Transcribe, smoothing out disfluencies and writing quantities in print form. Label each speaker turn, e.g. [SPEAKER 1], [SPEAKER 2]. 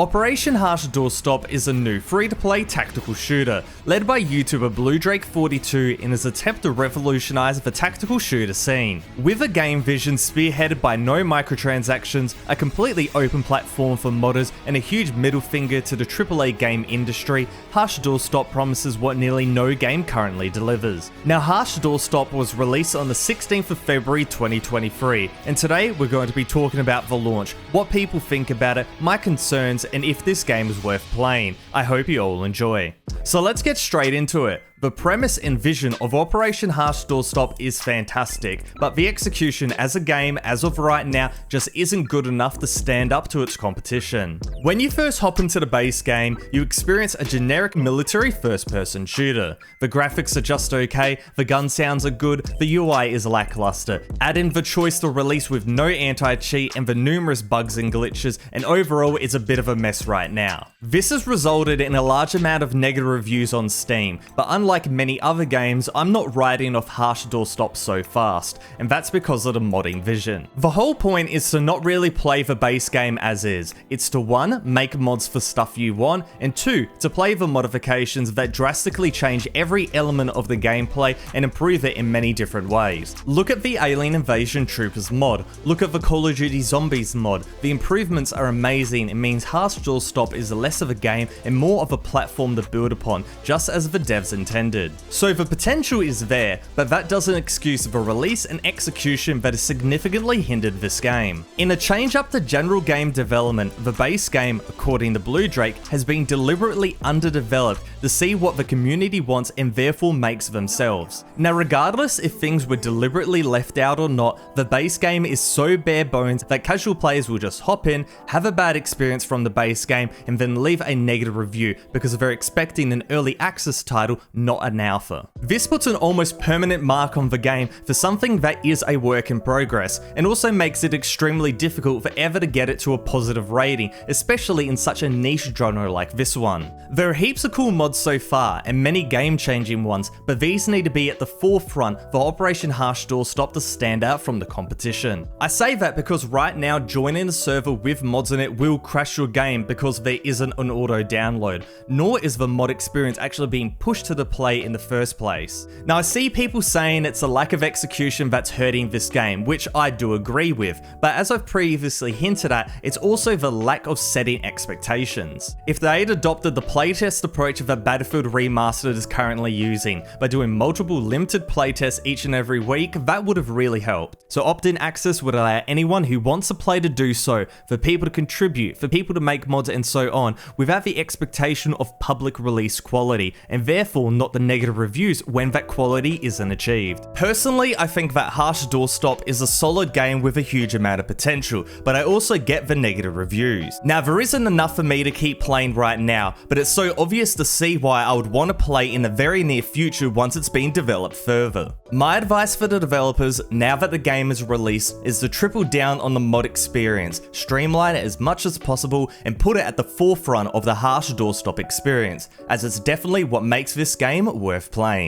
[SPEAKER 1] Operation Harsh Doorstop is a new free-to-play tactical shooter, led by YouTuber BlueDrake42 in his attempt to revolutionize the tactical shooter scene. With a game vision spearheaded by no microtransactions, a completely open platform for modders, and a huge middle finger to the AAA game industry, Harsh Doorstop promises what nearly no game currently delivers. Now, Harsh Doorstop was released on the 16th of February 2023, and today we're going to be talking about the launch, what people think about it, my concerns, and if this game is worth playing. I hope you all enjoy. So let's get straight into it. The premise and vision of Operation Harsh Doorstop is fantastic, but the execution as a game as of right now just isn't good enough to stand up to its competition. When you first hop into the base game, you experience a generic military first-person shooter. The graphics are just okay, the gun sounds are good, the UI is lackluster. Add in the choice to release with no anti-cheat and the numerous bugs and glitches, and overall it's a bit of a mess right now. This has resulted in a large amount of negative reviews on Steam, but unlike many other games, I'm not writing off Harsh Doorstop so fast, and that's because of the modding vision. The whole point is to not really play the base game as is. It's to 1, make mods for stuff you want, and 2, to play the modifications that drastically change every element of the gameplay and improve it in many different ways. Look at the Alien Invasion Troopers mod, look at the Call of Duty Zombies mod. The improvements are amazing. It means Harsh Doorstop is less of a game and more of a platform to build upon, just as the devs intended. So the potential is there, but that doesn't excuse the release and execution that has significantly hindered this game. In a change up to general game development, the base game, according to BlueDrake, has been deliberately underdeveloped to see what the community wants and therefore makes themselves. Now, regardless if things were deliberately left out or not, the base game is so bare bones that casual players will just hop in, have a bad experience from the base game, and then leave a negative review because they're expecting an early access title, not an alpha. This puts an almost permanent mark on the game for something that is a work in progress, and also makes it extremely difficult for ever to get it to a positive rating, especially in such a niche genre like this one. There are heaps of cool mods so far, and many game-changing ones, but these need to be at the forefront for Operation Harsh Doorstop to stand out from the competition. I say that because right now joining a server with mods in it will crash your game because there isn't an auto download, nor is the mod experience actually being pushed to the play in the first place. Now, I see people saying it's a lack of execution that's hurting this game, which I do agree with, but as I've previously hinted at, it's also the lack of setting expectations. If they had adopted the playtest approach that Battlefield Remastered is currently using, by doing multiple limited playtests each and every week, that would have really helped. So opt-in access would allow anyone who wants to play to do so, for people to contribute, for people to make mods and so on, without the expectation of public release quality, and therefore not the negative reviews when that quality isn't achieved. Personally, I think that Harsh Doorstop is a solid game with a huge amount of potential, but I also get the negative reviews. Now, there isn't enough for me to keep playing right now, but it's so obvious to see why I would want to play in the very near future once it's been developed further. My advice for the developers, now that the game is released, is to triple down on the mod experience, streamline it as much as possible, and put it at the forefront of the Harsh Doorstop experience, as it's definitely what makes this game worth playing.